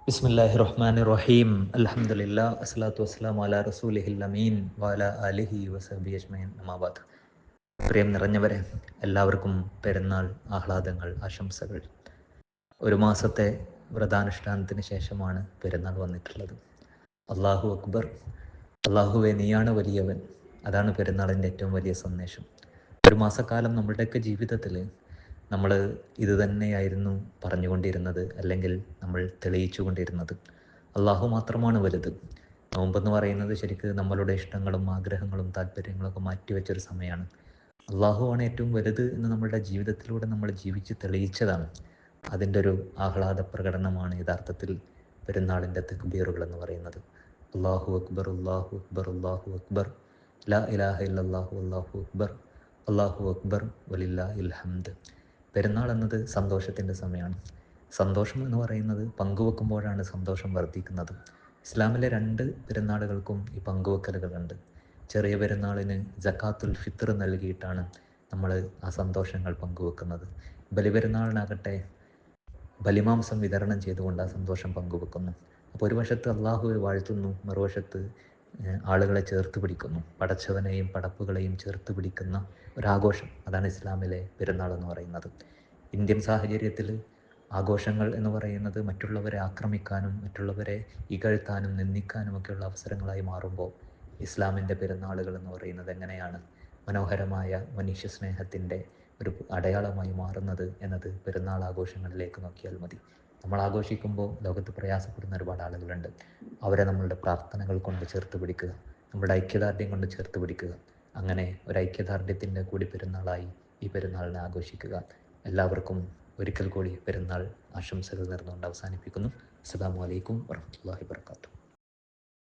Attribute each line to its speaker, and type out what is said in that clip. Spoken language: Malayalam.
Speaker 1: ബിസ്മില്ലാഹിർ റഹ്മാനിർ റഹീം. അൽഹംദുലില്ലാഹ് വസ്സലാത്തു വസ്സലാമു അലാ റസൂലിഹിൽ അമീൻ വഅലാ ആലിഹി വസഹ്ബിഹി അജ്മഈൻ. അമ്മാ ബഅദ്. പ്രിയം നിറഞ്ഞവരെ, എല്ലാവർക്കും പെരുന്നാൾ ആഹ്ലാദങ്ങൾ, ആശംസകൾ. ഒരു മാസത്തെ വ്രതാനുഷ്ഠാനത്തിന് ശേഷമാണ് പെരുന്നാൾ വന്നിട്ടുള്ളത്. അല്ലാഹു അക്ബർ, അല്ലാഹുവേ നീയാണ് വലിയവൻ. അതാണ് പെരുന്നാളിൻ്റെ ഏറ്റവും വലിയ സന്ദേശം. ഒരു മാസക്കാലം നമ്മളുടെയൊക്കെ ജീവിതത്തിൽ നമ്മൾ ഇത് തന്നെയായിരുന്നു പറഞ്ഞുകൊണ്ടിരുന്നത്, അല്ലെങ്കിൽ നമ്മൾ തെളിയിച്ചു കൊണ്ടിരുന്നത്. അള്ളാഹു മാത്രമാണ് വലുത്. നോമ്പെന്ന് പറയുന്നത് ശരിക്ക് നമ്മളുടെ ഇഷ്ടങ്ങളും ആഗ്രഹങ്ങളും താല്പര്യങ്ങളൊക്കെ മാറ്റിവെച്ചൊരു സമയമാണ്. അള്ളാഹുവാണ് ഏറ്റവും വലുത് എന്ന് നമ്മളുടെ ജീവിതത്തിലൂടെ നമ്മൾ ജീവിച്ച് തെളിയിച്ചതാണ്. അതിൻ്റെ ഒരു ആഹ്ലാദ പ്രകടനമാണ് യഥാർത്ഥത്തിൽ പെരുന്നാളിൻ്റെ തക്ബീറുകൾ എന്ന് പറയുന്നത്. അള്ളാഹു അക്ബർ, അള്ളാഹു അക്ബർ, അള്ളാഹു അക്ബർ, ലാ ഇലാഹ ഇല്ലല്ലാഹു, അള്ളാഹു അക്ബർ, അള്ളാഹു അക്ബർ, വലില്ലാഹിൽ ഹംദ്. പെരുന്നാൾ എന്നത് സന്തോഷത്തിൻ്റെ സമയമാണ്. സന്തോഷം എന്ന് പറയുന്നത് പങ്കുവെക്കുമ്പോഴാണ് സന്തോഷം വർദ്ധിക്കുന്നത്. ഇസ്ലാമിലെ 2 പെരുന്നാളുകൾക്കും ഈ പങ്കുവെക്കലുകളുണ്ട്. ചെറിയ പെരുന്നാളിന് ജക്കാത്തുൽ ഫിത്ർ നൽകിയിട്ടാണ് നമ്മൾ ആ സന്തോഷങ്ങൾ പങ്കുവെക്കുന്നത്. ബലിപെരുന്നാളിനാകട്ടെ ബലിമാംസം വിതരണം ചെയ്തുകൊണ്ട് ആ സന്തോഷം പങ്കുവെക്കുന്നു. അപ്പോൾ ഒരു വശത്ത് അള്ളാഹുവെ വാഴ്ത്തുന്നു, മറുവശത്ത് ആളുകളെ ചേർത്ത് പിടിക്കുന്നു. പടച്ചവനെയും പടപ്പുകളെയും ചേർത്ത് പിടിക്കുന്ന ഒരാഘോഷം, അതാണ് ഇസ്ലാമിലെ പെരുന്നാൾ എന്ന് പറയുന്നത്. ഇന്ത്യൻ സാഹചര്യത്തിൽ ആഘോഷങ്ങൾ എന്ന് പറയുന്നത് മറ്റുള്ളവരെ ആക്രമിക്കാനും മറ്റുള്ളവരെ ഇകഴ്ത്താനും നിന്ദിക്കാനും ഒക്കെയുള്ള അവസരങ്ങളായി മാറുമ്പോൾ ഇസ്ലാമിൻ്റെ പെരുന്നാളുകൾ എന്ന് പറയുന്നത് എങ്ങനെയാണ് മനോഹരമായ മനുഷ്യ സ്നേഹത്തിൻ്റെ ഒരു അടയാളമായി മാറുന്നത് എന്നത് പെരുന്നാൾ ആഘോഷങ്ങളിലേക്ക് നോക്കിയാൽ മതി. നമ്മൾ ആഘോഷിക്കുമ്പോൾ ലോകത്ത് പ്രയാസപ്പെടുന്ന ഒരുപാട് ആളുകളുണ്ട്. അവരെ നമ്മളുടെ പ്രാർത്ഥനകൾ കൊണ്ട് ചേർത്ത് പിടിക്കുക, നമ്മുടെ ഐക്യദാർഢ്യം കൊണ്ട് ചേർത്ത് പിടിക്കുക. അങ്ങനെ ഒരു ഐക്യദാർഢ്യത്തിൻ്റെ കൂടി പെരുന്നാളായി ഈ പെരുന്നാളിനെ ആഘോഷിക്കുക. എല്ലാവർക്കും ഒരിക്കൽ കൂടി പെരുന്നാൾ ആശംസകൾ നേർന്നുകൊണ്ട് അവസാനിപ്പിക്കുന്നു. അസ്സലാമു അലൈക്കും വറഹ്മത്തുള്ളാഹി വബറകാതുഹു.